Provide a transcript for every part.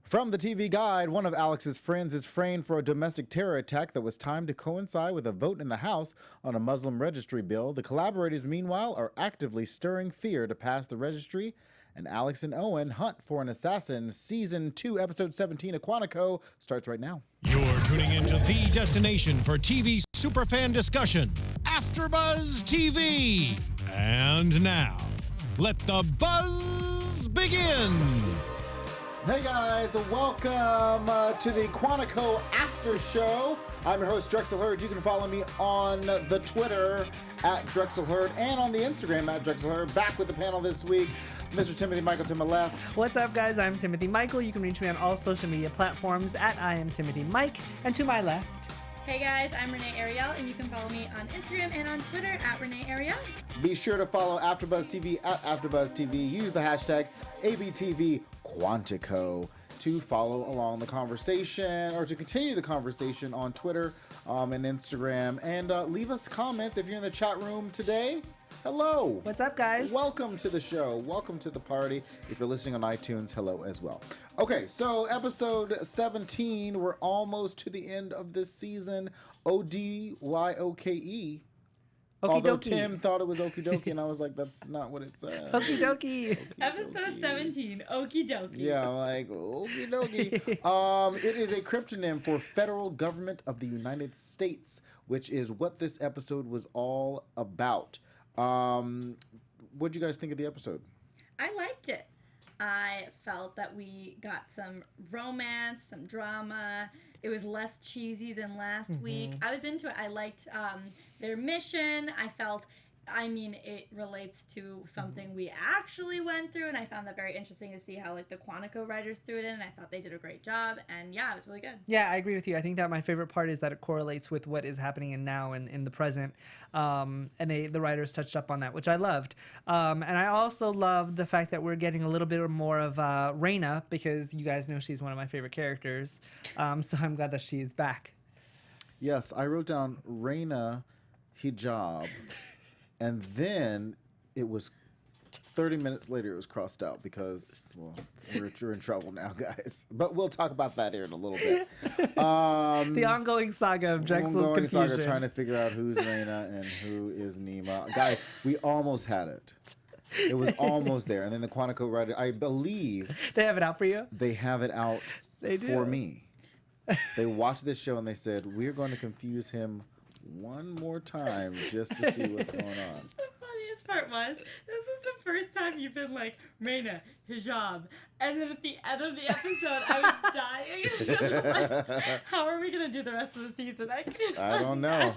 From the TV Guide, one of Alex's friends is framed for a domestic terror attack that was timed to coincide with a vote in the House on a Muslim registry bill. The collaborators, meanwhile, are actively stirring fear to pass the registry, and Alex and Owen hunt for an assassin. Season 2, Episode 17 of Quantico starts right now. You're tuning into the destination for TV superfan discussion, AFTERBUZZ TV. And now, let the buzz begin. Hey guys, welcome to the Quantico After Show. I'm your host, Drexel Heard. You can follow me on the Twitter at Drexel Heard and on the Instagram at Drexel Heard. Back with the panel this week, Mr. Timothy Michael to my left. What's up, guys? I'm Timothy Michael. You can reach me on all social media platforms at I am Timothy Mike. And to my left. Hey guys, I'm Renee Ariel, and you can follow me on Instagram and on Twitter at Renee Ariel. Be sure to follow AfterBuzz TV at AfterBuzz TV. Use the hashtag ABTV Quantico to follow along the conversation or to continue the conversation on Twitter and Instagram. And leave us comments if you're in the chat room today. Hello. What's up, guys? Welcome to the show. Welcome to the party. If you're listening on iTunes, hello as well. Okay, so episode 17. We're almost to the end of this season. ODYOKE. Although Tim thought it was okie dokie, and I was like, that's not what it says. Okie dokie. Episode 17, okie dokie. Yeah, like, okie dokie. It is a cryptonym for Federal Government of the United States, which is what this episode was all about. What'd you guys think of the episode? I liked it. I felt that we got some romance, some drama. It was less cheesy than last week. I was into it. I liked their mission. It relates to something we actually went through, and I found that very interesting to see how, like, the Quantico writers threw it in, and I thought they did a great job, and yeah, it was really good. Yeah, I agree with you. I think that my favorite part is that it correlates with what is happening in now and in the present, and the writers touched up on that, which I loved. And I also loved the fact that we're getting a little bit more of Raina, because you guys know she's one of my favorite characters, so I'm glad that she's back. Yes, I wrote down Raina hijab. And then it was 30 minutes later, it was crossed out because, well, we're in trouble now, guys. But we'll talk about that here in a little bit. The ongoing saga of Drexel's confusion. Saga trying to figure out who's Raina and who is Nima. Guys, we almost had it. It was almost there. And then the Quantico writer, I believe. They have it out for you? They have it out for do. Me. They watched this show and they said, we're going to confuse him one more time just to see what's going on. The funniest part was, this is the first time you've been like, Raina, hijab. And then at the end of the episode, I was dying. Like, how are we going to do the rest of the season? I don't know.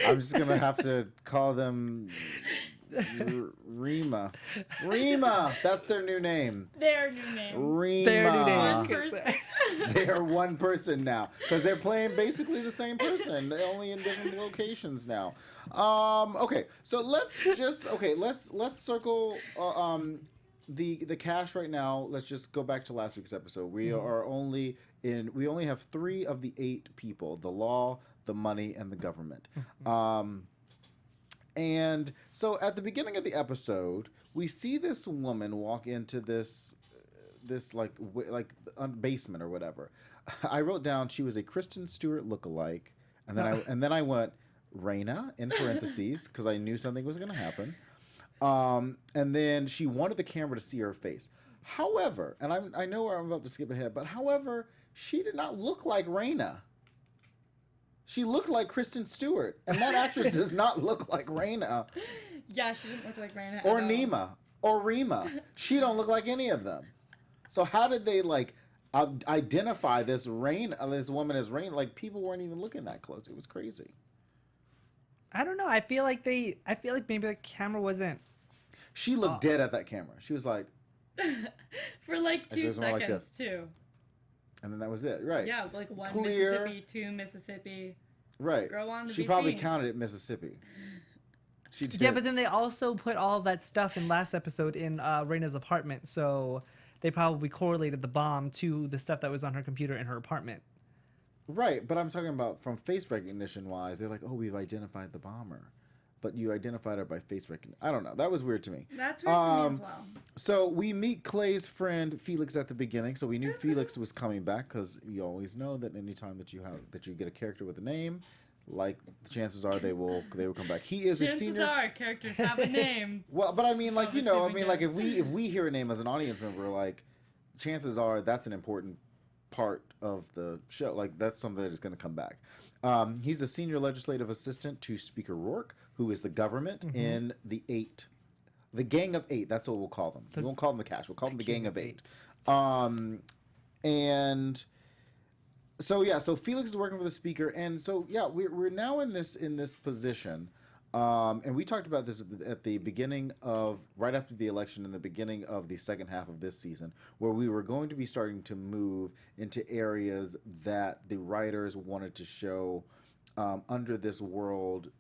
I'm just going to have to call them Rima. That's their new name. Their new name. Rima. Their new name. One person. They are one person now because they're playing basically the same person. They're only in different locations now. Okay, so let's circle the cash right now. Let's just go back to last week's episode. We only have 3 of the 8 people: the law, the money, and the government. And so at the beginning of the episode, we see this woman walk into this basement or whatever. I wrote down she was a Kristen Stewart lookalike, and then I went Raina in parentheses because I knew something was going to happen. And then she wanted the camera to see her face. However, and I know I'm about to skip ahead, but however, she did not look like Raina. She looked like Kristen Stewart, and that actress does not look like Raina. Yeah, she didn't look like Raina. Or Nima. Or Rima. She don't look like any of them. So how did they identify this woman as Raina? Like, people weren't even looking that close. It was crazy. I don't know. I feel like maybe the camera wasn't. She looked dead at that camera. She was like. For like 2 seconds too. And then that was it, right? Yeah, like 1 Clear. Mississippi, 2 Mississippi. Right. Girl wanted to she be probably seen. counted it Mississippi. She did. Yeah, but then they also put all of that stuff in last episode in Raina's apartment, so they probably correlated the bomb to the stuff that was on her computer in her apartment. Right, but I'm talking about from face recognition wise, they're like, oh, we've identified the bomber. but you identified her by face recognition. I don't know. That was weird to me. That's weird to me as well. So we meet Clay's friend Felix at the beginning. So we knew Felix was coming back because you always know that anytime that you get a character with a name, like the chances are they will come back. He is the senior. Chances are characters have a name. Well, but I mean, like like if we hear a name as an audience member, like chances are that's an important part of the show. Like that's something that is going to come back. He's a senior legislative assistant to Speaker Rourke, who is the government in the Gang of Eight. That's what we'll call them. We won't call them the Cash. We'll call them the Gang of Eight. And so Felix is working for the Speaker, and so we're now in this position. And we talked about this at the beginning of, right after the election, in the beginning of the second half of this season, where we were going to be starting to move into areas that the writers wanted to show under this world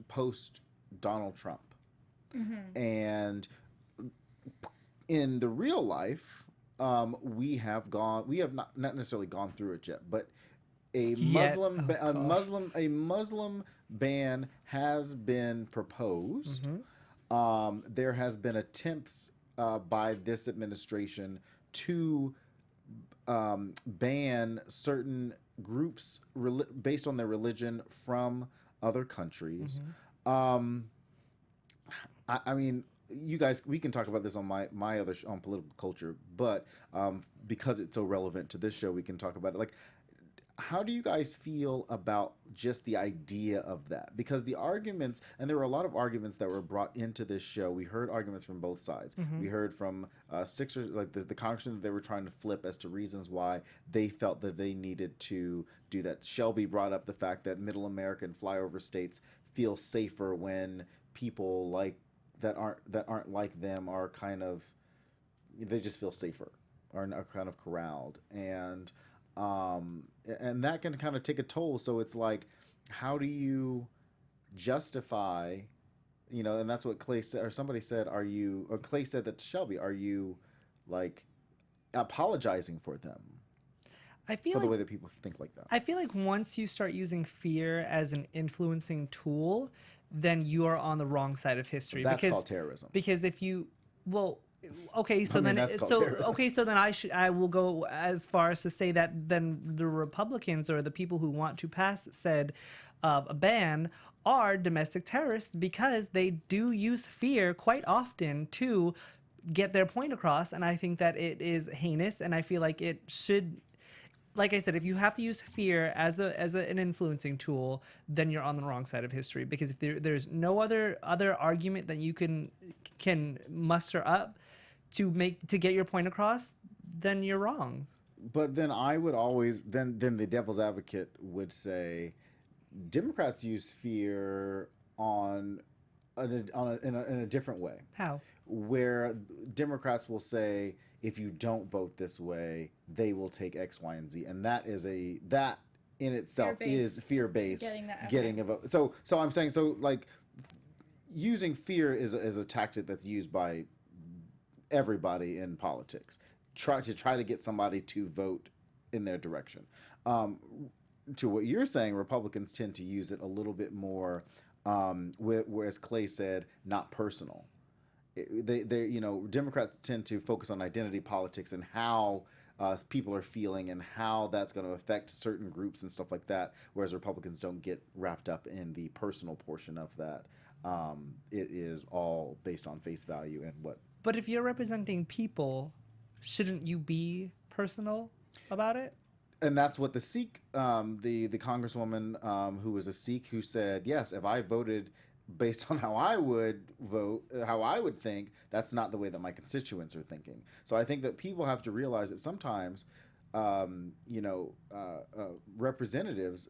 post Donald Trump. And in the real life, we have not necessarily gone through it yet, but a Muslim ban has been proposed. There has been attempts by this administration to ban certain groups based on their religion from other countries. I mean, you guys, we can talk about this on my other on political culture, but because it's so relevant to this show, we can talk about it. Like, how do you guys feel about just the idea of that? Because the arguments, and there were a lot of arguments that were brought into this show. We heard arguments from both sides. We heard from Sixers, like the congressman that they were trying to flip as to reasons why they felt that they needed to do that. Shelby brought up the fact that middle American flyover states feel safer when people like that aren't like them are kind of, they just feel safer, are kind of corralled, and that can kind of take a toll. So it's like, how do you justify, and that's what Clay said, or somebody said, Clay said that to Shelby, are you like apologizing for them? I feel for the like, way that people think like that. I feel like once you start using fear as an influencing tool, then you are on the wrong side of history. That's called terrorism. Because if you, okay, so terrorism. then I will go as far as to say that then the Republicans or the people who want to pass said a ban are domestic terrorists, because they do use fear quite often to get their point across, and I think that it is heinous, and I feel like it should. Like I said, if you have to use fear as an influencing tool, then you're on the wrong side of history. Because if there's no other argument that you can muster up to get your point across, then you're wrong. But then I would always then the devil's advocate would say, Democrats use fear in a different way. How? Where Democrats will say, if you don't vote this way, they will take X, Y, and Z, and that in itself is fear-based. Getting a vote. So I'm saying, like, using fear is a tactic that's used by everybody in politics. Try to get somebody to vote in their direction. To what you're saying, Republicans tend to use it a little bit more, whereas Clay said, not personal. They Democrats tend to focus on identity politics and how people are feeling and how that's going to affect certain groups and stuff like that, whereas Republicans don't get wrapped up in the personal portion of that. It is all based on face value and what. But if you're representing people, shouldn't you be personal about it? And that's what the Sikh, the congresswoman who was a Sikh, who said, yes, if I voted based on how I would vote, how I would think, that's not the way that my constituents are thinking. So I think that people have to realize that sometimes, representatives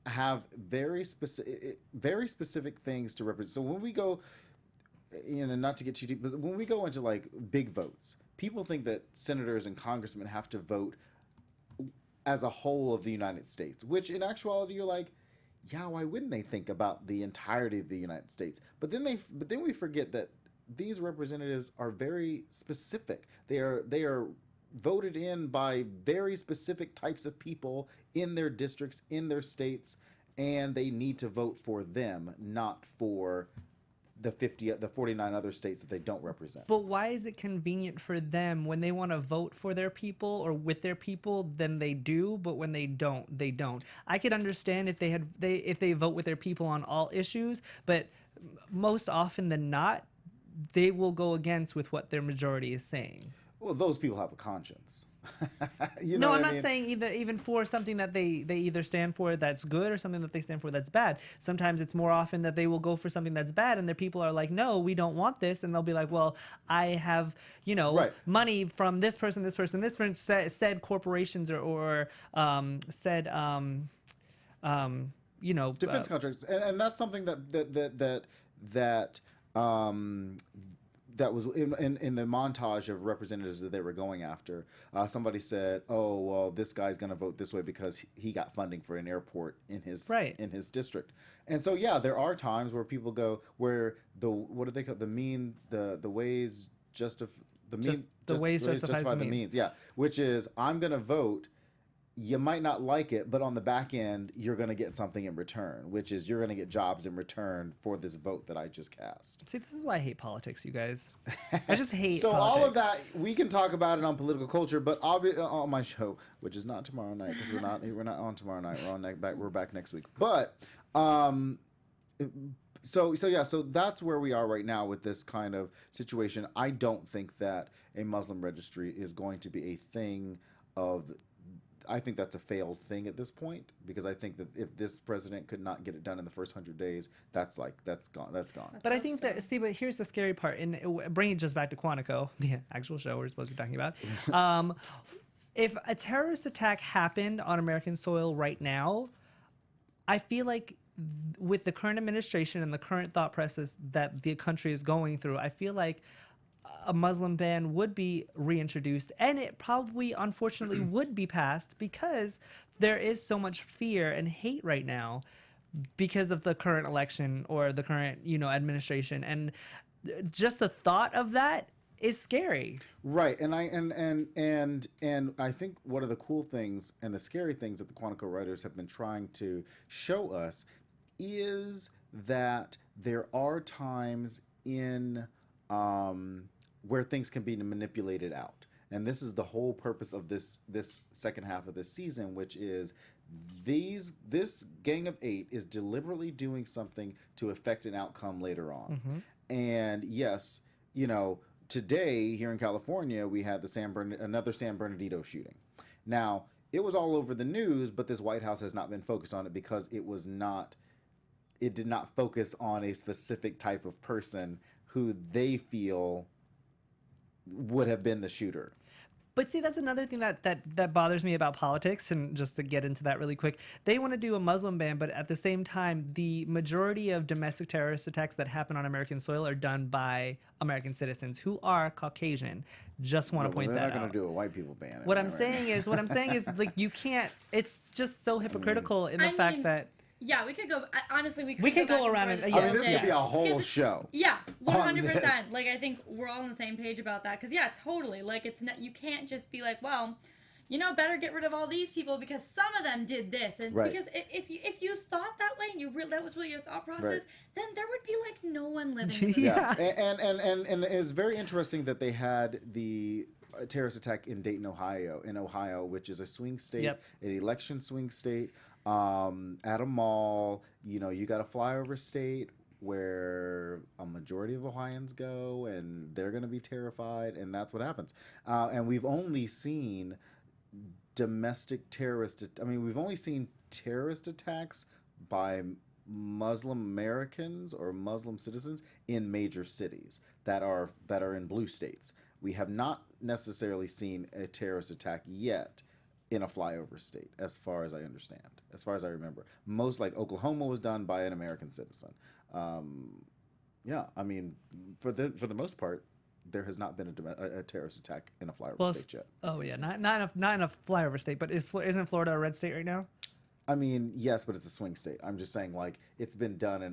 have very specific things to represent. So when we go, not to get too deep, but when we go into like big votes, people think that senators and congressmen have to vote as a whole of the United States, which in actuality, you're like, yeah, why wouldn't they think about the entirety of the United States? But then we forget that these representatives are very specific. They are voted in by very specific types of people in their districts, in their states, and they need to vote for them, not for the 49 other states that they don't represent. But why is it convenient for them when they want to vote for their people or with their people? Then they do, but when they don't, they don't. I could understand if they vote with their people on all issues, but most often than not, they will go against with what their majority is saying. Well, those people have a conscience. No, I'm not saying even for something that they either stand for that's good or something that they stand for that's bad. Sometimes it's more often that they will go for something that's bad and their people are like, no, we don't want this. And they'll be like, well, I have, money from this person, said corporations or said, defense contracts. And that's something that was in the montage of representatives that they were going after. Somebody said, "Oh, well, this guy's going to vote this way because he got funding for an airport in his district." And so, yeah, there are times where people go where what do they call the ways justify the means. Yeah, which is I'm going to vote. You might not like it, but on the back end, you're going to get something in return, which is you're going to get jobs in return for this vote that I just cast. See, this is why I hate politics, you guys. I just hate so politics. All of that, we can talk about it on Political Culture, but on my show, which is not tomorrow night, because we're not on tomorrow night. We're back next week. But so that's where we are right now with this kind of situation. I don't think that a Muslim registry is going to be a thing of. I think that's a failed thing at this point, because I think that if this president could not get it done in the first 100 days, that's gone. But I think but here's the scary part, and bringing it just back to Quantico, the actual show we're supposed to be talking about. If a terrorist attack happened on American soil right now, I feel like with the current administration and the current thought process that the country is going through, I feel like a Muslim ban would be reintroduced, and it probably, unfortunately, would be passed because there is so much fear and hate right now because of the current election or the current, administration, and just the thought of that is scary. Right, and I think one of the cool things and the scary things that the Quantico writers have been trying to show us is that there are times in where things can be manipulated out. And this is the whole purpose of this second half of this season, which is this Gang of 8 is deliberately doing something to affect an outcome later on. Mm-hmm. And yes, today here in California, we had another San Bernardino shooting. Now, it was all over the news, but this White House has not been focused on it because it did not focus on a specific type of person who they feel would have been the shooter. But see, that's another thing that bothers me about politics, and just to get into that really quick, they want to do a Muslim ban, but at the same time, the majority of domestic terrorist attacks that happen on American soil are done by American citizens who are Caucasian. Just want to point that out. They're not going to do a white people ban. What I'm saying is, like, you can't. It's just so hypocritical in the fact that. Yeah, we could go. Honestly, we could go around and. I mean, this could be a whole show. Yeah, 100%. Like, I think we're all on the same page about that. Because yeah, totally. Like, it's not. You can't just be like, well, better get rid of all these people because some of them did this, and because if you thought that way and that was really your thought process, then there would be like no one living. In and it's very interesting that they had the terrorist attack in Dayton, Ohio, which is a swing state, an election swing state. At a mall, you got a flyover state where a majority of Ohioans go, and they're going to be terrified, and that's what happens. And we've only seen we've only seen terrorist attacks by Muslim Americans or Muslim citizens in major cities that are in blue states. We have not necessarily seen a terrorist attack yet in a flyover state, as far as I understand, as far as I remember. Most, like Oklahoma, was done by an American citizen. I mean, for the most part, there has not been a terrorist attack in a flyover state yet. Oh yeah, not in a flyover state, but isn't Florida a red state right now? I mean, yes, but it's a swing state. I'm just saying, like, it's been done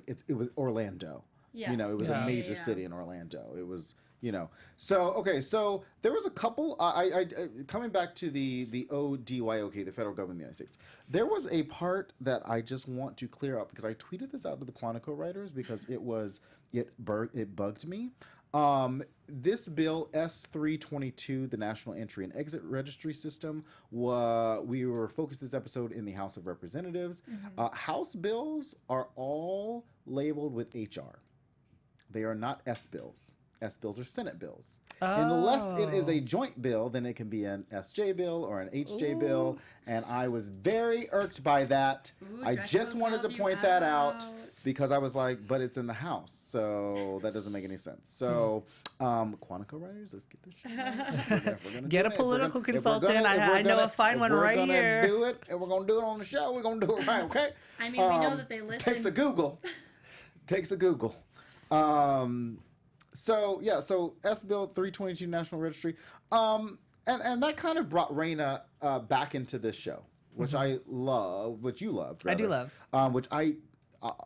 it was Orlando. Yeah. You know, it was a major city in Orlando. It was, you know. So, okay, so there was a couple, I coming back to the ODYOKE, the federal government of the United States, there was a part that I just want to clear up because I tweeted this out to the Quantico writers because it bugged me. This bill S322, the National Entry and Exit Registry System, we were focused this episode in the House of Representatives. House bills are all labeled with HR. They are not S bills. S bills are Senate bills. Unless it is a joint bill, then it can be an SJ bill or an HJ bill. And I was very irked by that. I just wanted to point that out because I was like, but it's in the House. So that doesn't make any sense. So, Quantico writers, let's get this shit right. Get a political consultant. I know a fine one right here. We're going to do it, and we're going to do it on the show. We're going to do it right, okay? I mean, we know that they listen. Takes a Google. So S Bill 322 National Registry, and that kind of brought Raina back into this show, which I love, which you loved. Rather, I do love, which I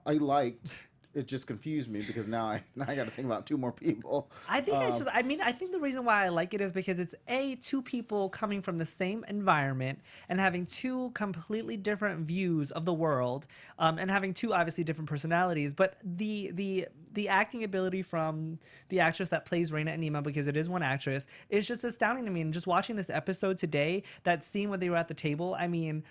liked. It just confused me because now I got to think about two more people. I think I think the reason why I like it is because it's two people coming from the same environment and having two completely different views of the world, and having two obviously different personalities. But the acting ability from the actress that plays Raina and Nima, because it is one actress, is just astounding to me. And just watching this episode today, that scene when they were at the table, I mean,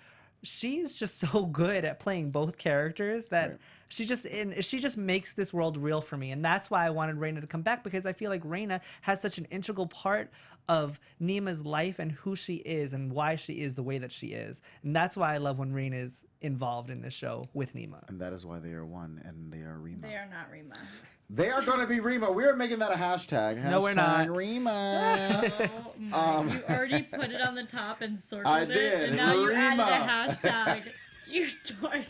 she's just so good at playing both characters that. Right. She just makes this world real for me. And that's why I wanted Raina to come back, because I feel like Raina has such an integral part of Nima's life and who she is and why she is the way that she is. And that's why I love when Raina is involved in this show with Nima. And that is why they are one and they are Rima. They are not Rima. They are going to be Rima. We're making that a hashtag. No, we're not. Rima. You already put it on the top and circled I did. And now Rima. you added a hashtag. You dork.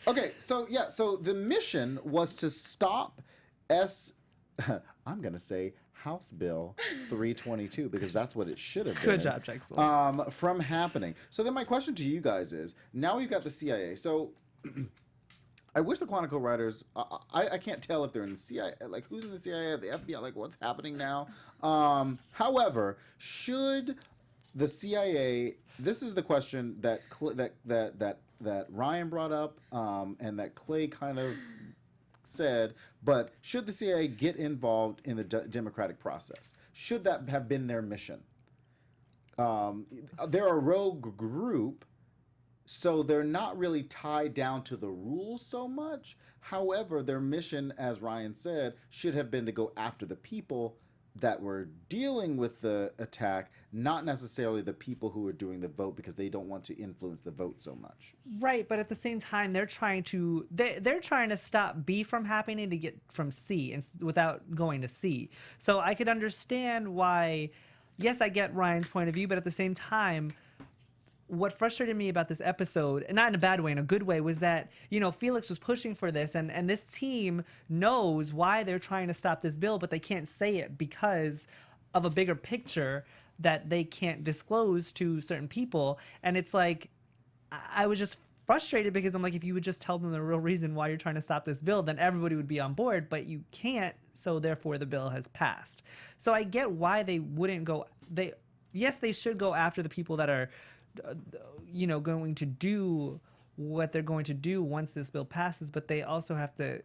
Okay, so the mission was to stop I'm gonna say House Bill 322 because that's what it should have been. Good job, Drexel. From happening. So then my question to you guys is, now we've got the CIA. So I wish the Quantico writers, I can't tell if they're in the CIA, like who's in the CIA, the FBI, like what's happening now. However, should the CIA, this is the question that Ryan brought up, and that Clay kind of said, but should the CIA get involved in the democratic process? Should that have been their mission? They're a rogue group, so they're not really tied down to the rules so much. However, their mission, as Ryan said, should have been to go after the people that were dealing with the attack, not necessarily the people who are doing the vote, because they don't want to influence the vote so much. Right, but at the same time, they're trying to stop B from happening to get from C without going to C. So I could understand why. Yes, I get Ryan's point of view, but at the same time, what frustrated me about this episode, and not in a bad way, in a good way, was that, you know, Felix was pushing for this, and this team knows why they're trying to stop this bill, but they can't say it because of a bigger picture that they can't disclose to certain people. And it's like, I was just frustrated because I'm like, if you would just tell them the real reason why you're trying to stop this bill, then everybody would be on board, but you can't, so therefore the bill has passed. So I get why they wouldn't go, yes, they should go after the people that are, you know, going to do what they're going to do once this bill passes, but they also have to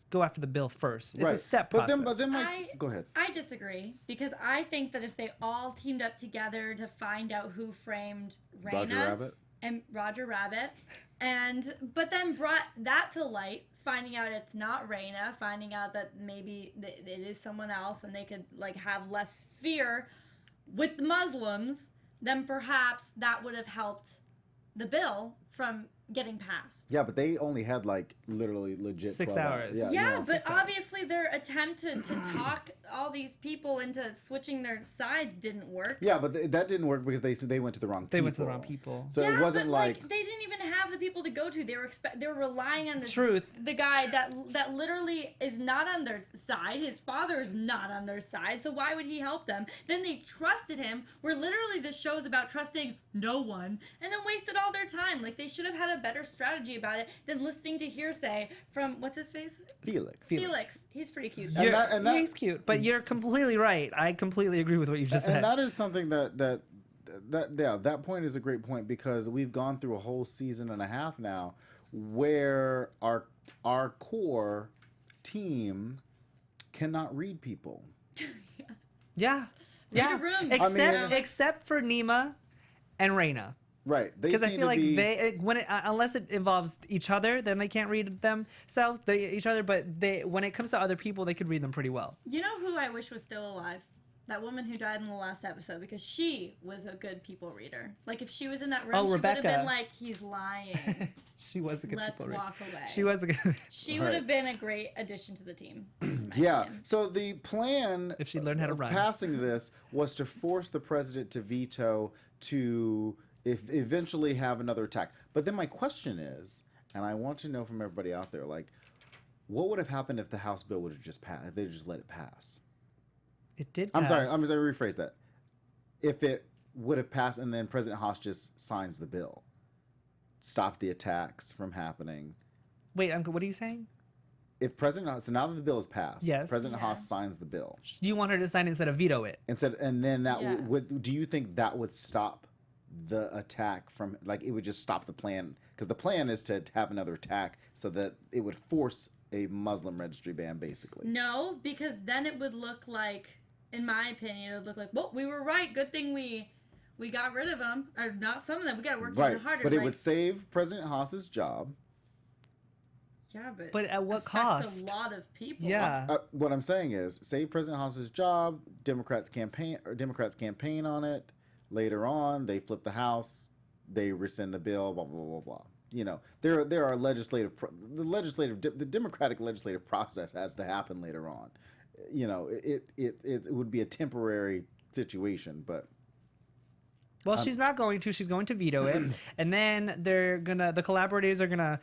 go after the bill first. It's a step process. But then go ahead. I disagree, because I think that if they all teamed up together to find out who framed Raina and Roger Rabbit, but then brought that to light, finding out it's not Raina, finding out that maybe it is someone else, and they could like have less fear with the Muslims, then perhaps that would have helped the bill from getting passed. Yeah, but they only had like literally legit 6 hours. Yeah, but obviously their attempt to talk all these people into switching their sides didn't work. Yeah, but that didn't work because they went to the wrong people. They went to the wrong people. So it wasn't like they didn't even have the people to go to. They were relying on the guy that literally is not on their side. His father is not on their side. So why would he help them? Then they trusted him. Where literally this show is about trusting no one, and then wasted all their time. Like they should have had a better strategy about it than listening to hearsay from what's his face? Felix. He's pretty cute. He's cute, but you're completely right. I completely agree with what you just said. And that is something that point is a great point, because we've gone through a whole season and a half now where our core team cannot read people. Yeah. Read a room. Except for Nima and Raina. Right. Because I feel like unless it involves each other, then they can't read themselves, each other. But when it comes to other people, they could read them pretty well. You know who I wish was still alive? That woman who died in the last episode, because she was a good people reader. Like, if she was in that room, she Rebecca. would have been like, he's lying. She was a good people reader. Let's walk away. She was a good. She would have been a great addition to the team. Yeah. So the plan, if she learned how to run, passing this was to force the president to veto to eventually have another attack. But then my question is, and I want to know from everybody out there, like, what would have happened if the House bill would have just passed? If they just let it pass? It did. I'm sorry. I'm going to rephrase that. If it would have passed and then President Haas just signs the bill, stop the attacks from happening. Wait, what are you saying? If President Haas, so now that the bill is passed, yes, President Haas signs the bill. Do you want her to sign it instead of veto it? And then that would. Do you think that would stop the attack from, like, it would just stop the plan? Because the plan is to have another attack so that it would force a Muslim registry ban, basically. No, because then it would look like, in my opinion, it would look like, well, we were right. Good thing we got rid of them. Or not some of them. We got to work even harder. But it would save President Haas's job. Yeah, but at what cost? A lot of people. Yeah. What I'm saying is, save President Haas's job. Democrats campaign on it. Later on, they flip the House. They rescind the bill. Blah blah blah blah. You know, there are the democratic legislative process has to happen later on. You know, it would be a temporary situation, but. Well, she's not going to. She's going to veto it, and then the collaborators are gonna,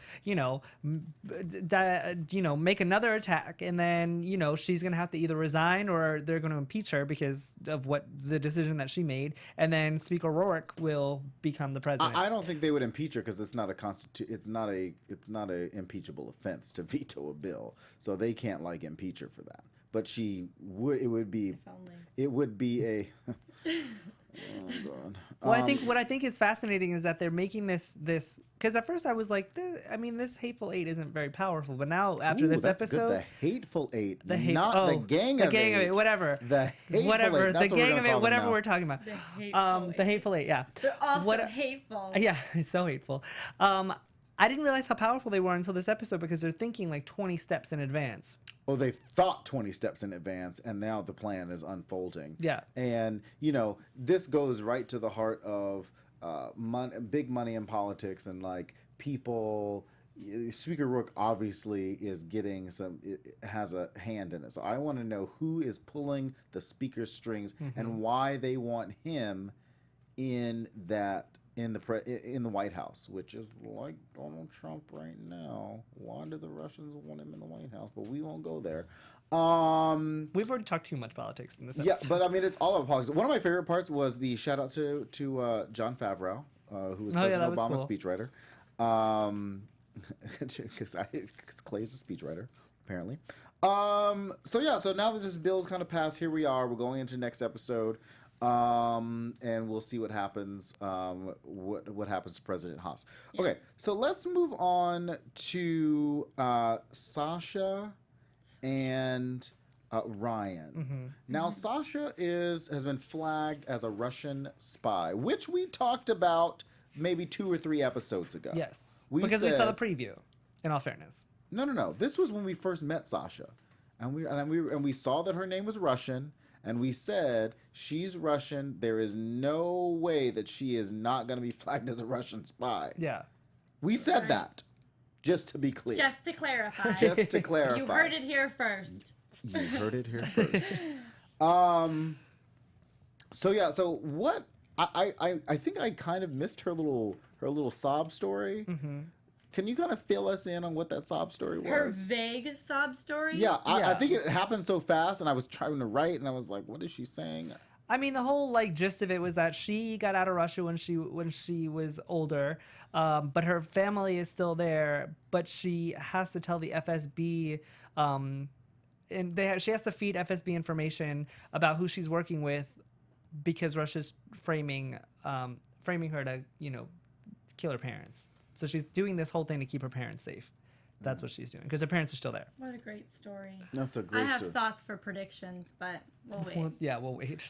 make another attack, and then she's gonna have to either resign or they're gonna impeach her because of the decision that she made, and then Speaker Rourke will become the president. I don't think they would impeach her because it's not a impeachable offense to veto a bill, so they can't impeach her for that. But it would be a. Oh God. Well, what I think is fascinating is that they're making this because at first I was like, this Hateful Eight isn't very powerful, but now after this episode, good. The Hateful Eight, the Gang of Eight, whatever, the Hateful Eight. The Gang of Eight, whatever we're talking about, the Hateful Eight, yeah, they're also hateful. Yeah, it's so hateful. I didn't realize how powerful they were until this episode because they're thinking like 20 steps in advance. Well, they've thought 20 steps in advance, and now the plan is unfolding. Yeah. And, this goes right to the heart of big money in politics and, people. Speaker Rourke obviously is getting has a hand in it. So I want to know who is pulling the speaker's strings and why they want him in the White House, which is like Donald Trump right now. Why do the Russians want him in the White House? But we won't go there. We've already talked too much politics in this episode. Yeah, but it's all about politics. One of my favorite parts was the shout out to John Favreau, who was President Obama's speechwriter. Because Clay's a speechwriter, apparently. So now that this bill's kind of passed, here we are. We're going into the next episode. And we'll see what happens. What happens to President Haas? Yes. Okay, so let's move on to Sasha and Ryan. Now, Sasha has been flagged as a Russian spy, which we talked about maybe 2 or 3 episodes ago. Yes, because we saw the preview. In all fairness, no. This was when we first met Sasha, and we saw that her name was Russian. And we said, she's Russian. There is no way that she is not going to be flagged as a Russian spy. Yeah. We said that, just to be clear. Just to clarify. Just to clarify. You heard it here first. You heard it here first. So what? I think I kind of missed her little sob story. Mm-hmm. Can you kind of fill us in on what that sob story was? Her vague sob story? Yeah, I think it happened so fast, and I was trying to write, and I was like, what is she saying? I mean, the whole like gist of it was that she got out of Russia when she was older, but her family is still there. But she has to tell the FSB, and she has to feed FSB information about who she's working with, because Russia's framing her to kill her parents. So she's doing this whole thing to keep her parents safe. That's what she's doing, because her parents are still there. What a great story. That's a great story. I have thoughts for predictions, but we'll wait. We'll wait.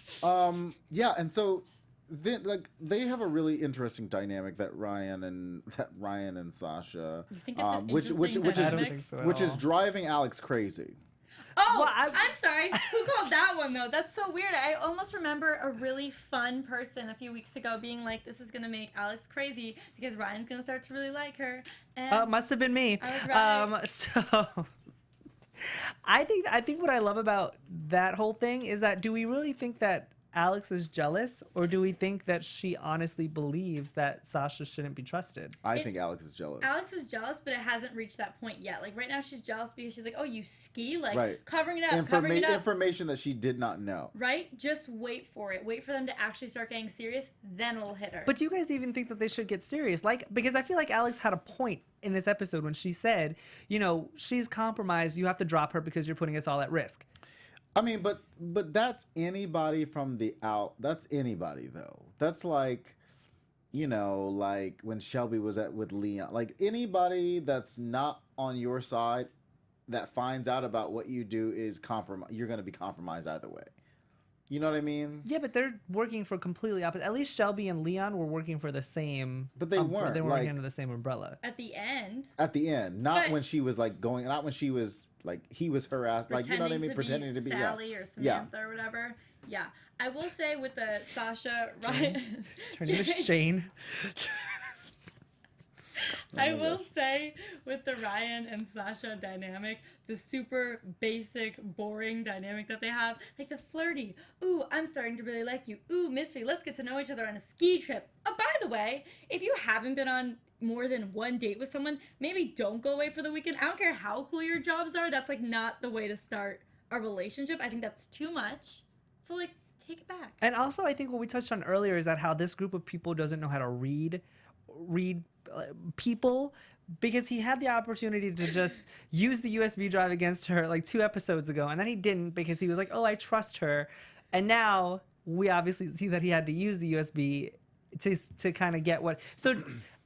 Yeah, and so then like they have a really interesting dynamic that Ryan and Sasha, You think it's an interesting I dynamic? don't think so at which is all. driving Alex crazy. Oh, Well, I'm sorry. Who called that one, though? That's so weird. I almost remember a really fun person a few weeks ago being like, this is going to make Alex crazy because Ryan's going to start to really like her. And Must have been me. I was right. So I think what I love about that whole thing is that, do we really think that Alex is jealous, or do we think that she honestly believes that Sasha shouldn't be trusted? I think Alex is jealous. Alex is jealous, but it hasn't reached that point yet. Like, right now, she's jealous because she's like, oh, you ski? Like, Right. covering it up, covering it up. Information that she did not know. Right? Just wait for it. Wait for them to actually start getting serious, then it'll hit her. But do you guys even think that they should get serious? Like, because I feel like Alex had a point in this episode when she said, she's compromised. You have to drop her because you're putting us all at risk. I mean, but that's anybody from the out. That's anybody though. That's like, like when Shelby was with Leon. Like anybody that's not on your side, that finds out about what you do is compromise. You're going to be compromised either way. You know what I mean? Yeah, but they're working for completely opposite. At least Shelby and Leon were working for the same. But they weren't. They were working under the same umbrella. At the end, not But- when she was like going. Not when she was like he was her ass. Like you know what I mean? Pretending to be Sally or Samantha or whatever. Yeah. I will say with the Sasha Ryan. Her name is Shane. I will say with the Ryan and Sasha dynamic, the super basic, boring dynamic that they have, like the flirty, ooh, I'm starting to really like you, ooh, mystery, let's get to know each other on a ski trip. Oh, by the way, if you haven't been on more than one date with someone, maybe don't go away for the weekend. I don't care how cool your jobs are, that's like not the way to start a relationship. I think that's too much. So like, take it back. And also, I think what we touched on earlier is that how this group of people doesn't know how to read people, because he had the opportunity to just use the USB drive against her like 2 episodes ago, and then he didn't because he was like, oh, I trust her. And now we obviously see that he had to use the USB to kind of get what. So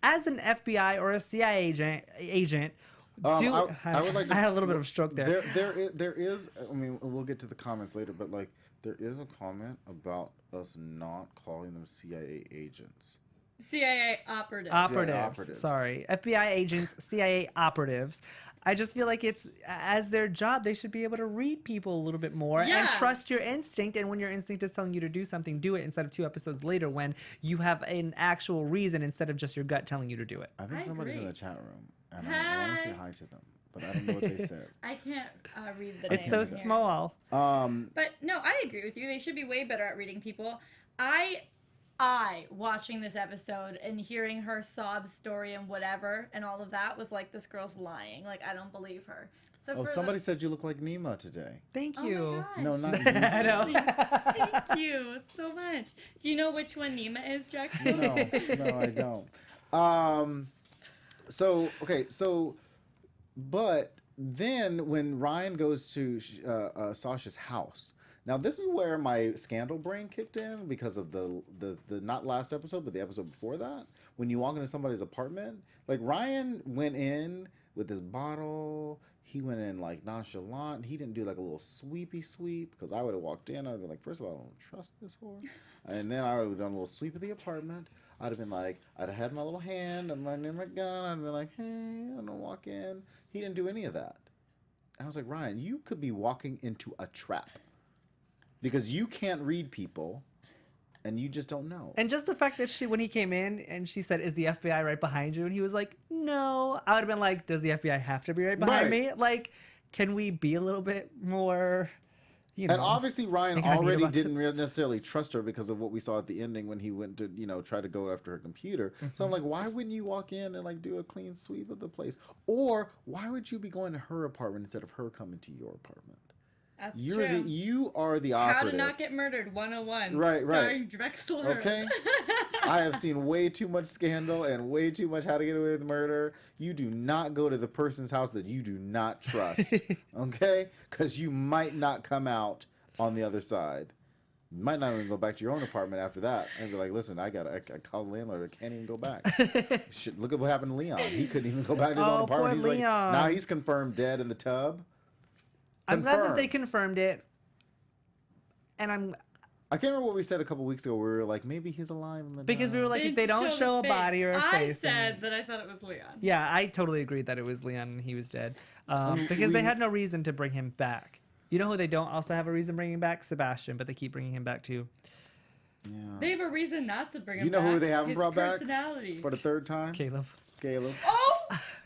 as an FBI or a CIA agent, I would like to, I had a little bit of a stroke there. There is. I mean, we'll get to the comments later, but like there is a comment about us not calling them CIA agents. CIA operatives. Operatives. Sorry. FBI agents, CIA operatives. I just feel like it's, as their job, they should be able to read people a little bit more and trust your instinct. And when your instinct is telling you to do something, do it instead of 2 episodes later when you have an actual reason instead of just your gut telling you to do it. I think somebody's in the chat room, and I want to say hi to them, but I don't know what they said. I can't read the It's so name here. small. But no, I agree with you. They should be way better at reading people. I watching this episode and hearing her sob story and whatever and all of that was like, this girl's lying. Like, I don't believe her. So somebody said you look like Nima today. Thank Oh you. my gosh. No, not you. Thank you so much. Do you know which one Nima is, Drexel? No, I don't. But then when Ryan goes to Sasha's house, now this is where my scandal brain kicked in because of the not last episode, but the episode before that. When you walk into somebody's apartment, like Ryan went in with this bottle. He went in like nonchalant. He didn't do like a little sweepy sweep, because I would have walked in. I'd have been like, first of all, I don't trust this whore. And then I would have done a little sweep of the apartment. I'd have been like, I'd have had my little hand and my gun. I'd been like, hey, I'm gonna walk in. He didn't do any of that. I was like, Ryan, you could be walking into a trap because you can't read people and you just don't know. And just the fact that when he came in and she said, is the FBI right behind you? And he was like, no. I would have been like, does the FBI have to be right behind me? Like, can we be a little bit more, And obviously Ryan already didn't necessarily trust her because of what we saw at the ending when he went to, try to go after her computer. Mm-hmm. So I'm like, why wouldn't you walk in and like do a clean sweep of the place? Or why would you be going to her apartment instead of her coming to your apartment? That's You are the How operative. to Not Get Murdered 101. Right. Starring Drexel Heard. Okay. I have seen way too much Scandal and way too much How to Get Away with Murder. You do not go to the person's house that you do not trust. Okay? Because you might not come out on the other side. You might not even go back to your own apartment after that and be like, listen, I called the landlord. I can't even go back. Shit, look at what happened to Leon. He couldn't even go back to his own apartment. He's Leon. like, now he's confirmed dead in the tub. I'm glad that they confirmed it. And I can't remember what we said a couple weeks ago. We were like, maybe he's alive in the because tub. we were like, if they don't show a body or a face, I said that I thought it was Leon. Yeah, I totally agreed that it was Leon and he was dead. Because they had no reason to bring him back. You know who they don't also have a reason bringing back? Sebastian, but they keep bringing him back too. Yeah. They have a reason not to bring him back. You know who they haven't His brought back? personality. For the third time? Caleb. Oh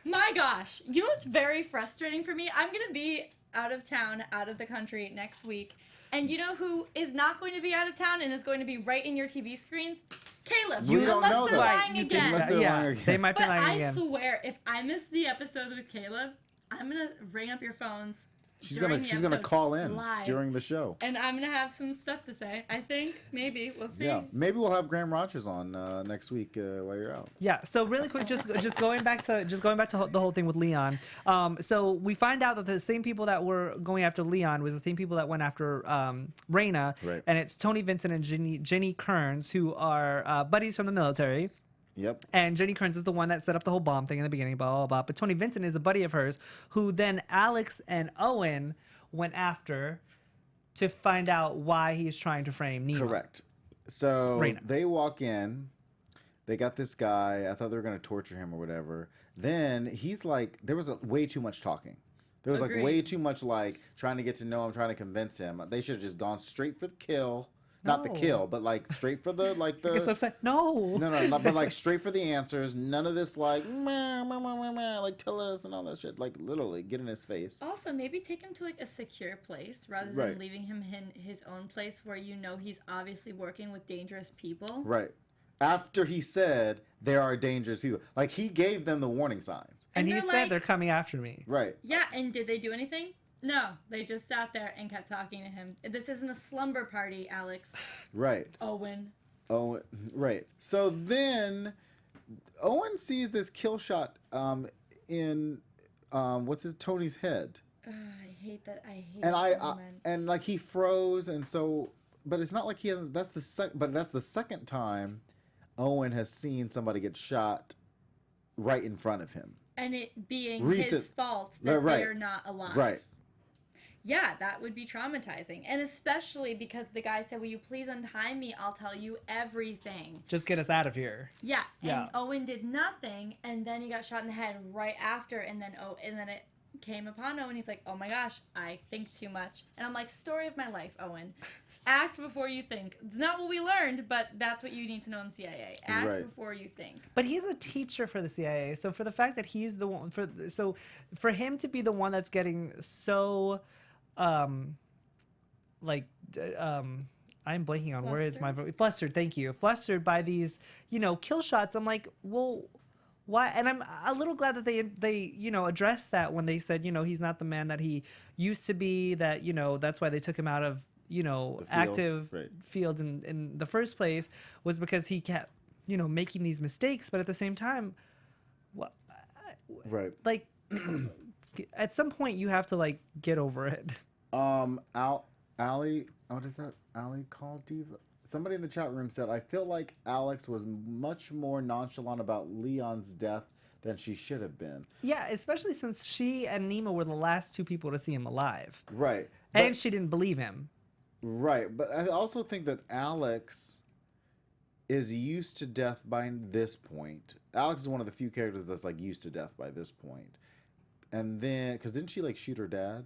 my gosh. You know what's very frustrating for me? I'm going to be out of town, out of the country next week. And you know who is not going to be out of town and is going to be right in your TV screens? Caleb. You don't know they're that. lying again. Unless they're lying again. They might be But lying I again. swear, if I miss the episode with Caleb, I'm going to ring up your phones. She's during gonna the episode call in live, during the show. and I'm gonna have some stuff to say. I think maybe we'll see. Yeah, maybe we'll have Graham Rogers on next week while you're out. Yeah. So really quick, just going back to the whole thing with Leon. So we find out that the same people that were going after Leon was the same people that went after Raina, Right. and it's Tony Vincent and Jenny Kearns, who are buddies from the military. Yep. And Jenny Kearns is the one that set up the whole bomb thing in the beginning, blah, blah, blah. But Tony Vincent is a buddy of hers who then Alex and Owen went after to find out why he's trying to frame Nemo. Correct. So Raina. they walk in. They got this guy. I thought they were going to torture him or whatever. Then he's like, there was way too much talking. There was Agreed. like way too much like trying to get to know him, trying to convince him. They should have just gone straight for the kill. Not the No. kill, but like straight for the like the. I guess upset. No. No, but like straight for the answers. None of this like, like tell us and all that shit. Like literally get in his face. Also, maybe take him to like a secure place rather than Right. leaving him in his own place where you know he's obviously working with dangerous people. Right. After he said there are dangerous people, like he gave them the warning signs. And he they're said like- they're coming after me. Right. Yeah, and did they do anything? No, they just sat there and kept talking to him. This isn't a slumber party, Alex. Right. Owen. Oh, right. So then Owen sees this kill shot in Tony's head. I hate that. I hate And that I moment. and like he froze, and so but it's not like he hasn't that's the second time Owen has seen somebody get shot right in front of him. And it being Recent- his fault that Right. they're not alive. Right. Yeah, that would be traumatizing. And especially because the guy said, will you please untie me? I'll tell you everything. Just get us out of here. Yeah. And Yeah. Owen did nothing, and then he got shot in the head right after, and then it came upon Owen. He's like, oh my gosh, I think too much. And I'm like, story of my life, Owen. Act before you think. It's not what we learned, but that's what you need to know in CIA. Act Right. before you think. But he's a teacher for the CIA, so for the fact that he's the one for him to be the one that's getting so, I'm blanking on where is my vote. Flustered. Thank you. Flustered by these, kill shots. I'm like, well, why? And I'm a little glad that they addressed that when they said, he's not the man that he used to be. That that's why they took him out of active right. fields in the first place, was because he kept making these mistakes. But at the same time, Right. like at some point you have to like get over it. Ali, what is that? Ali called Diva? Somebody in the chat room said, I feel like Alex was much more nonchalant about Leon's death than she should have been. Yeah, especially since she and Nemo were the last two people to see him alive. Right. And she didn't believe him. Right. But I also think that Alex is used to death by this point. Alex is one of the few characters that's like used to death by this point. And then, because didn't she like shoot her dad?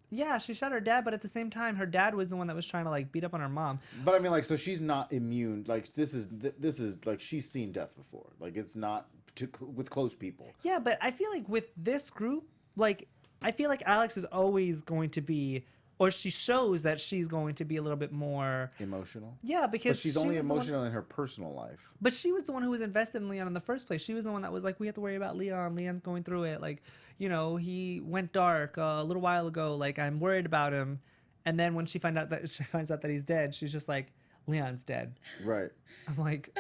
Yeah, she shot her dad, but at the same time, her dad was the one that was trying to like beat up on her mom. But I mean, like, so she's not immune. Like, this is like she's seen death before. Like, it's not with close people. Yeah, but I feel like with this group, like, I feel like Alex is always going to be, or she shows that she's going to be a little bit more Emotional. Yeah, because But she's she only was the one- emotional in her personal life. But she was the one who was invested in Leon in the first place. She was the one that was like, we have to worry about Leon. Leon's going through it. Like, he went dark a little while ago. Like, I'm worried about him. And then when she finds out that he's dead, she's just like, Leon's dead. Right. I'm like,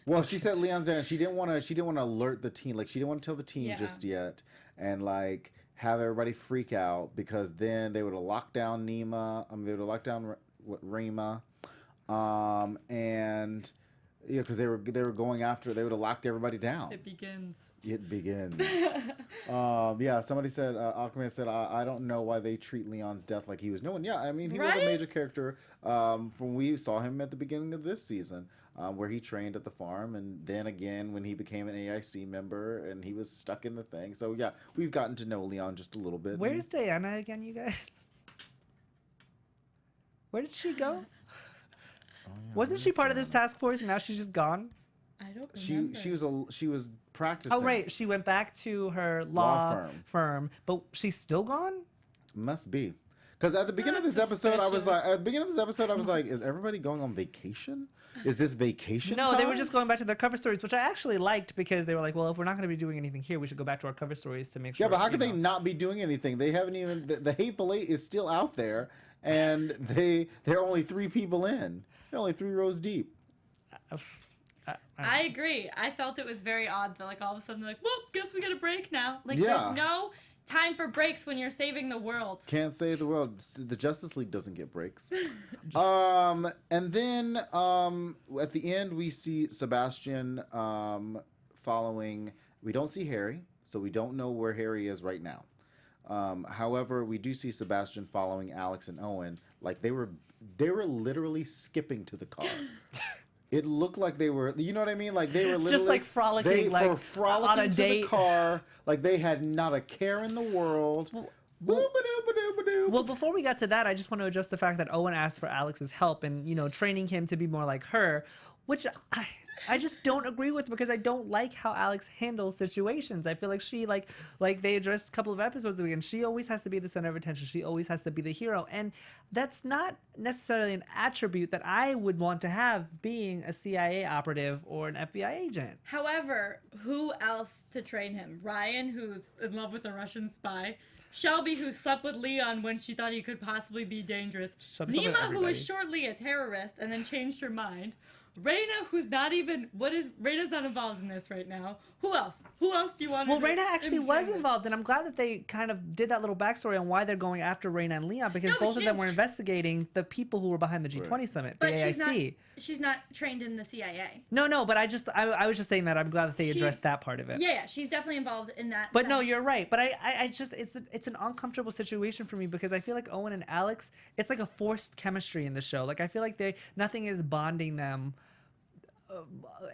well, she said Leon's dead. And she didn't want to alert the team. Like, she didn't want to tell the team just yet, and like have everybody freak out, because then they would have locked down Nema. They would have locked down Raima, and because they were going after. They would have locked everybody down. It begins. It begins. Somebody said, Aquaman said, I don't know why they treat Leon's death like he was no one. Yeah, I mean, he was a major character from we saw him at the beginning of this season, where he trained at the farm, and then again when he became an AIC member and he was stuck in the thing. So yeah, we've gotten to know Leon just a little bit. Where's Diana again, you guys? Where did she go? Wasn't she part of this task force and now she's just gone? I don't remember. She was practicing. Oh right, she went back to her law firm, but she's still gone? Must be. Because at the beginning of this episode, I was like, is everybody going on vacation? Is this vacation No, time? they were just going back to their cover stories, which I actually liked, because they were like, well, if we're not going to be doing anything here, we should go back to our cover stories to make sure. Yeah, but how could they not be doing anything? They haven't even, the Hateful Eight is still out there, and they're only 3 people in. They're only 3 rows deep. I agree. I felt it was very odd that like all of a sudden they're like, well, guess we get a break now. Like there's no time for breaks when you're saving the world. Can't save the world. The Justice League doesn't get breaks. And then at the end we see Sebastian following. We don't see Harry, so we don't know where Harry is right now. However, we do see Sebastian following Alex and Owen. Like they were literally skipping to the car. It looked like they were, you know what I mean? Like they were literally just like frolicking, like frolicking on a to date. the car. Like they had not a care in the world. Well, before we got to that, I just want to address the fact that Owen asked for Alex's help and, training him to be more like her, which I just don't agree with, because I don't like how Alex handles situations. I feel like she, like they addressed a couple of episodes ago, and she always has to be the center of attention. She always has to be the hero. And that's not necessarily an attribute that I would want to have being a CIA operative or an FBI agent. However, who else to train him? Ryan, who's in love with a Russian spy. Shelby, who slept with Leon when she thought he could possibly be dangerous. Nema, who was shortly a terrorist and then changed her mind. Raina, who's not even, Raina's not involved in this right now. Who else? Who else do you want to Well, Raina actually was involved, and I'm glad that they kind of did that little backstory on why they're going after Raina and Leon, because both of them were investigating the people who were behind the G20 summit, the AIC. She's not trained in the CIA. No, but I was just saying that I'm glad that they addressed that part of it. Yeah, she's definitely involved in that. But no, you're right. But I just, it's an uncomfortable situation for me, because I feel like Owen and Alex, it's like a forced chemistry in the show. Like I feel like nothing is bonding them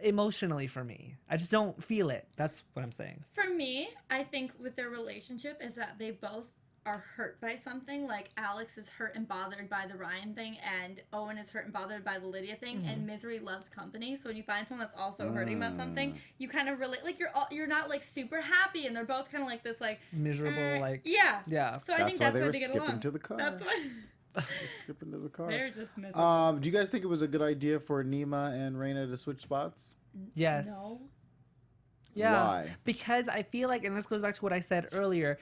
emotionally for me. I just don't feel it. That's what I'm saying. For me, I think with their relationship is that they both are hurt by something. Like Alex is hurt and bothered by the Ryan thing, and Owen is hurt and bothered by the Lydia thing. And misery loves company. So when you find someone that's also hurting about something, you kind of relate. Like you're not like super happy, and they're both kind of like this like miserable like yeah. So I think that's why they get along. To the car. That's why. Skipping to the car. They're just miserable. Do you guys think it was a good idea for Nema and Raina to switch spots? Yes. No. Yeah. Why? Because I feel like, and this goes back to what I said earlier,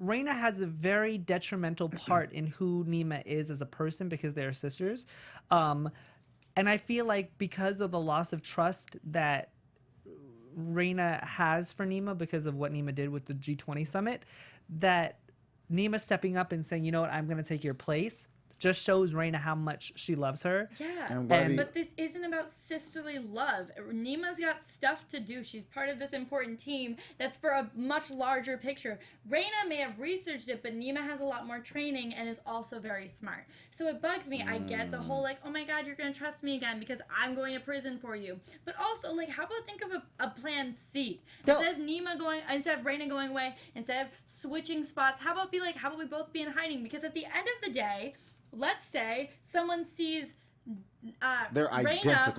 Raina has a very detrimental part in who Nema is as a person, because they're sisters. And I feel like because of the loss of trust that Raina has for Nema because of what Nema did with the G20 summit, that Nema stepping up and saying, you know what, I'm going to take your place, just shows Raina how much she loves her. Yeah, but this isn't about sisterly love. Nema's got stuff to do. She's part of this important team that's for a much larger picture. Raina may have researched it, but Nema has a lot more training and is also very smart. So it bugs me. I get the whole like, oh my God, you're going to trust me again because I'm going to prison for you. But also, like, how about think of a plan C? Instead of Raina going away, instead of switching spots, how about we both be in hiding? Because at the end of the day, let's say someone sees Raina,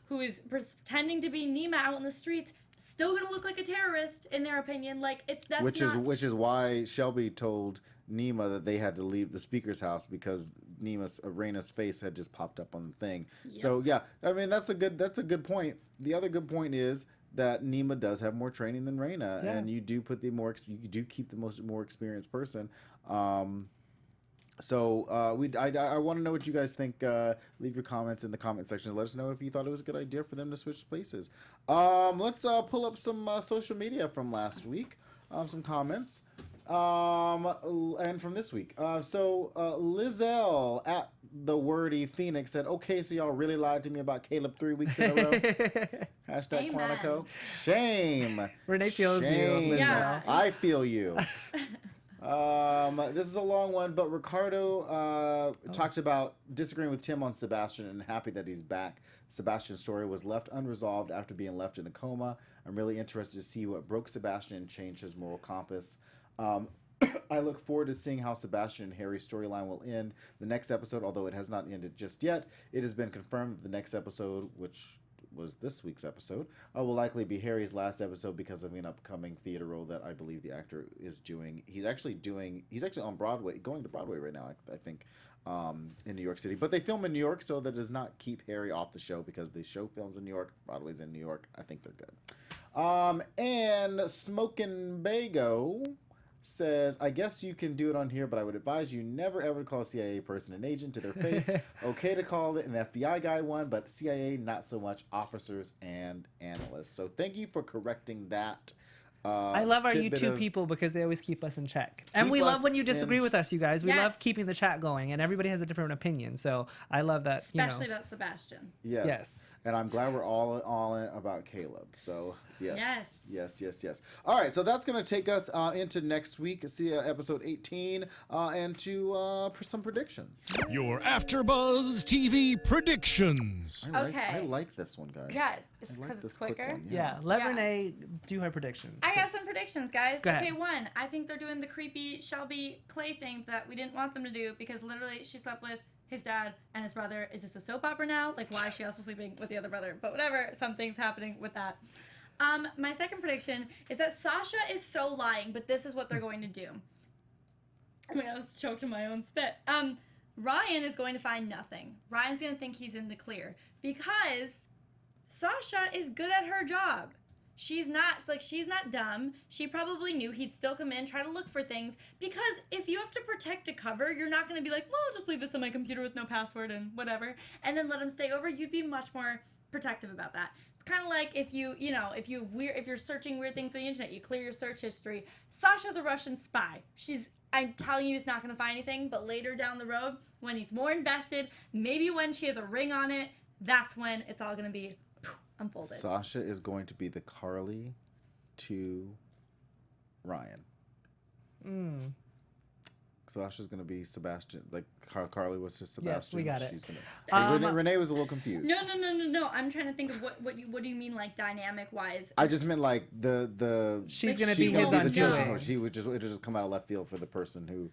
who is pretending to be Nema out in the streets, still gonna look like a terrorist in their opinion. Like which is why Shelby told Nema that they had to leave the speaker's house because Raina's face had just popped up on the thing. Yep. So yeah, I mean that's a good point. The other good point is that Nima does have more training than Raina, Yeah. and you do put you do keep the more experienced person. So I want to know what you guys think. Leave your comments in the comment section. Let us know if you thought it was a good idea for them to switch places. Let's pull up some social media from last week. Some comments. And from this week. Lizelle at the wordy Phoenix said, "Okay, so y'all really lied to me about Caleb 3 weeks in a row." Hashtag Amen. Quantico. Shame. Renee feels you, Shame. Lizelle. Yeah. I feel you. This is a long one, but Ricardo talked about disagreeing with Tim on Sebastian and happy that he's back. Sebastian's story was left unresolved after being left in a coma. I'm really interested to see what broke Sebastian and changed his moral compass. I look forward to seeing how Sebastian and Harry's storyline will end the next episode, although it has not ended just yet. It has been confirmed that the next episode, which was this week's episode, will likely be Harry's last episode because of an upcoming theater role that I believe the actor is doing. He's actually on Broadway, going to Broadway right now, I think, in New York City. But they film in New York, so that does not keep Harry off the show because the show films in New York, Broadway's in New York. I think they're good. And Smokin' Bago says, "I guess you can do it on here, but I would advise you never ever call a CIA person an agent to their face. Okay to call it an FBI guy one, but CIA not so much, officers and analysts." So thank you for correcting that. I love our tidbit YouTube of- people because they always keep us in check. And Keep we love us when you disagree in- with us, you guys. We Yes. love keeping the chat going, and everybody has a different opinion. So I love that, Especially about Sebastian. Yes. Yes. And I'm glad we're all in about Caleb. So yes. Yes. Yes. All right. So that's going to take us into next week. See episode 18 and to some predictions. Your AfterBuzz TV predictions. I Okay. like this one, guys. Yeah, it's I like because it's this quick quicker. one, Yeah, let Yeah. Renee do her predictions. I got 'cause- some predictions, guys. Go ahead. Okay, one, I think they're doing the creepy Shelby Clay thing that we didn't want them to do because literally she slept with his dad and his brother. Is this a soap opera now? Like, why is she also sleeping with the other brother? But whatever, something's happening with that. My second prediction is that Sasha is so lying, but this is what they're going to do. Oh my god, I was choked in my own spit. Ryan is going to find nothing. Ryan's going to think he's in the clear because Sasha is good at her job. She's not dumb. She probably knew he'd still come in, try to look for things, because if you have to protect a cover, you're not going to be like, well, I'll just leave this on my computer with no password and whatever, and then let him stay over. You'd be much more protective about that. It's kind of like if you're searching weird things on the internet, you clear your search history. Sasha's a Russian spy. I'm telling you, he's not going to find anything, but later down the road, when he's more invested, maybe when she has a ring on it, that's when it's all going to be unfolded. Sasha is going to be the Carly to Ryan. Sasha's going to be Sebastian, like Carly was to Sebastian. we got it. She's gonna... Um, Renee was a little confused. No. I'm trying to think of what do you mean, like, dynamic wise? I just meant like the She's Like, gonna she's be gonna his be the undoing. judge. She would just it'll just come out of left field for the person who,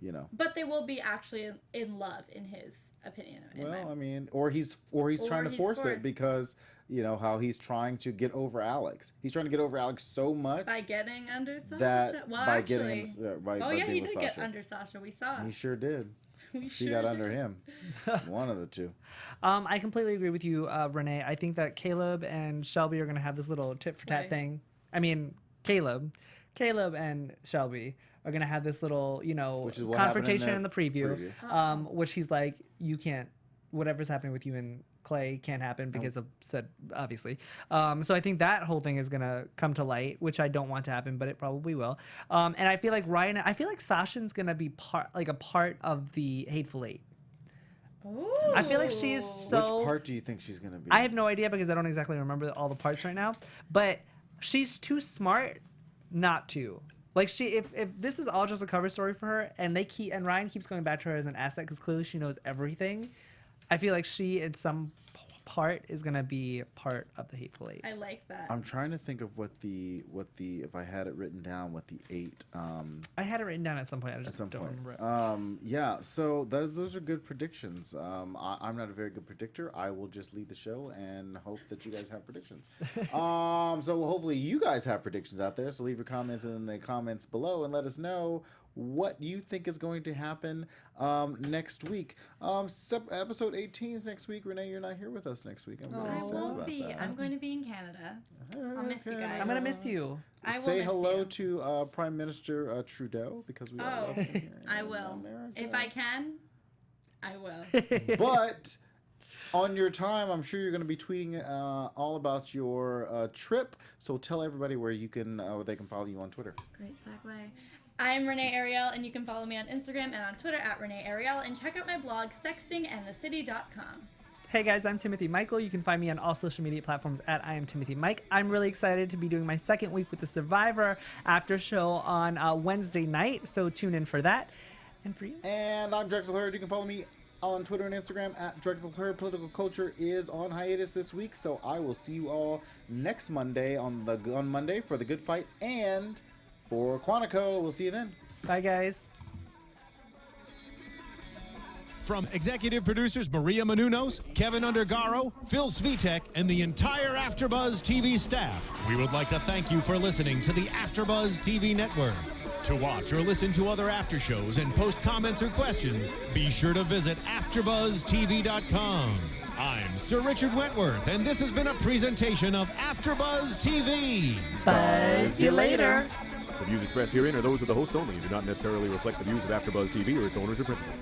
you know. But they will be actually in love, in his opinion. Well, I mean, or he's trying to he's force it forced. because you know how he's trying to get over Alex. He's trying to get over Alex so much by getting under Sasha. that Well, by actually, getting him, by oh yeah, being he with did get Sasha. under Sasha. We saw He it. sure did. We She sure got did. under him. One of the two. I completely agree with you, Renee. I think that Caleb and Shelby are going to have this little tit for tat Right. thing. I mean, Caleb and Shelby are going to have this little, Which is what happened in confrontation the in the preview. Which he's like, you can't, whatever's happening with you and Clay can't happen because of said, obviously. So I think that whole thing is going to come to light, which I don't want to happen, but it probably will. And I feel like I feel like Sasha's going to be a part of the Hateful Eight. Ooh. I feel like she is so. Which part do you think she's gonna be? I have no idea because I don't exactly remember all the parts right now. But she's too smart not to. Like if this is all just a cover story for her, and Ryan keeps going back to her as an asset because clearly she knows everything. I feel like she in some part is gonna be part of the Hateful Eight. I like that. I'm trying to think of what the if I had it written down, what the 8 I had it written down at some point. I at just some don't point. remember it. Yeah, so those are good predictions. I'm not a very good predictor. I will just lead the show and hope that you guys have predictions. So hopefully you guys have predictions out there. So leave your comments in the comments below and let us know what you think is going to happen next week. Episode 18 is next week. Renee, you're not here with us next week. I'm very I excited won't about be. that. I'm going to be in Canada. I'll miss you guys. I'm gonna miss you. I will Say miss hello you. to Prime Minister Trudeau, because we all Oh, love him here I in will. America. If I can, I will. But on your time, I'm sure you're going to be tweeting all about your trip. So tell everybody where you can, where they can follow you on Twitter. Great segue. I'm Renee Ariel, and you can follow me on Instagram and on Twitter at Renee Ariel, and check out my blog, sextingandthecity.com. Hey guys, I'm Timothy Michael. You can find me on all social media platforms at I am Timothy Mike. I'm really excited to be doing my second week with the Survivor after show on Wednesday night, so tune in for that. And for you? And I'm Drexel Heard. You can follow me on Twitter and Instagram at Drexel Heard. Political Culture is on hiatus this week, so I will see you all next Monday on Monday for The Good Fight and for Quantico. We'll see you then. Bye guys. From executive producers Maria Menounos, Kevin Undergaro, Phil Svitek, and the entire AfterBuzz TV staff, we would like to thank you for listening to the AfterBuzz TV network. To watch or listen to other after shows and post comments or questions, be sure to visit AfterBuzzTV.com. I'm Sir Richard Wentworth, and this has been a presentation of AfterBuzz TV. Buzz you later. The views expressed herein are those of the hosts only and do not necessarily reflect the views of AfterBuzz TV or its owners or principals.